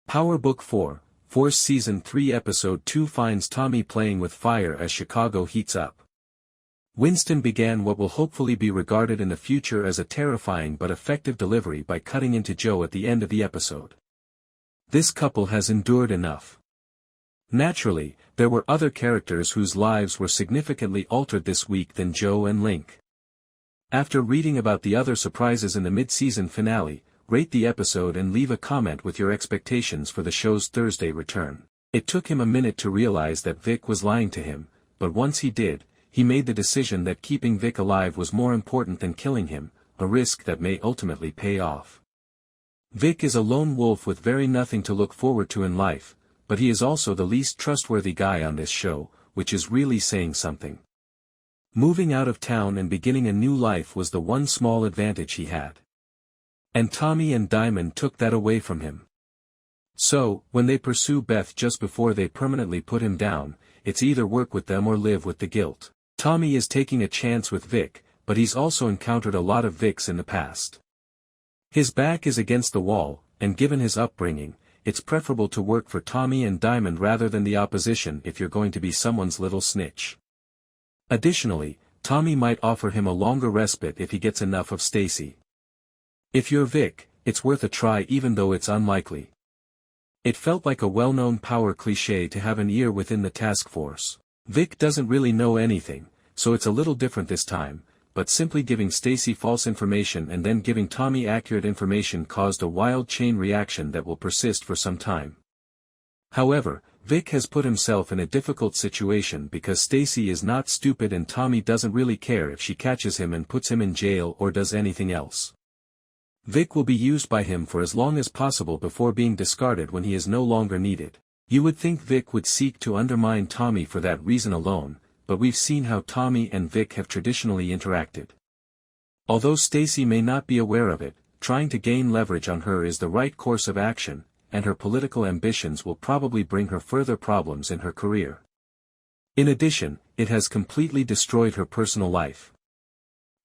Power Book 4, Force Season 3 Episode 2 finds Tommy playing with fire as Chicago heats up. Winston began what will hopefully be regarded in the future as a terrifying but effective delivery by cutting into Joe at the end of the episode. This couple has endured enough. Naturally, there were other characters whose lives were significantly altered this week than Joe and Link. After reading about the other surprises in the mid-season finale, rate the episode and leave a comment with your expectations for the show's Thursday return. It took him a minute to realize that Vic was lying to him, but once he did, he made the decision that keeping Vic alive was more important than killing him, a risk that may ultimately pay off. Vic is a lone wolf with very nothing to look forward to in life, but he is also the least trustworthy guy on this show, which is really saying something. Moving out of town and beginning a new life was the one small advantage he had. And Tommy and Diamond took that away from him. So, when they pursue Beth just before they permanently put him down, it's either work with them or live with the guilt. Tommy is taking a chance with Vic, but he's also encountered a lot of Vics in the past. His back is against the wall, and given his upbringing, it's preferable to work for Tommy and Diamond rather than the opposition if you're going to be someone's little snitch. Additionally, Tommy might offer him a longer respite if he gets enough of Stacy. If you're Vic, it's worth a try even though it's unlikely. It felt like a well-known power cliché to have an ear within the task force. Vic doesn't really know anything, so it's a little different this time, but simply giving Stacy false information and then giving Tommy accurate information caused a wild chain reaction that will persist for some time. However, Vic has put himself in a difficult situation because Stacy is not stupid and Tommy doesn't really care if she catches him and puts him in jail or does anything else. Vic will be used by him for as long as possible before being discarded when he is no longer needed. You would think Vic would seek to undermine Tommy for that reason alone, but we've seen how Tommy and Vic have traditionally interacted. Although Stacy may not be aware of it, trying to gain leverage on her is the right course of action, and her political ambitions will probably bring her further problems in her career. In addition, it has completely destroyed her personal life.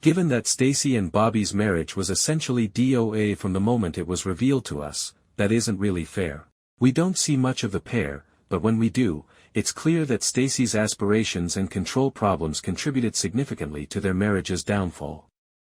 Given that Stacy and Bobby's marriage was essentially DOA from the moment it was revealed to us, that isn't really fair. We don't see much of the pair, but when we do, it's clear that Stacy's aspirations and control problems contributed significantly to their marriage's downfall.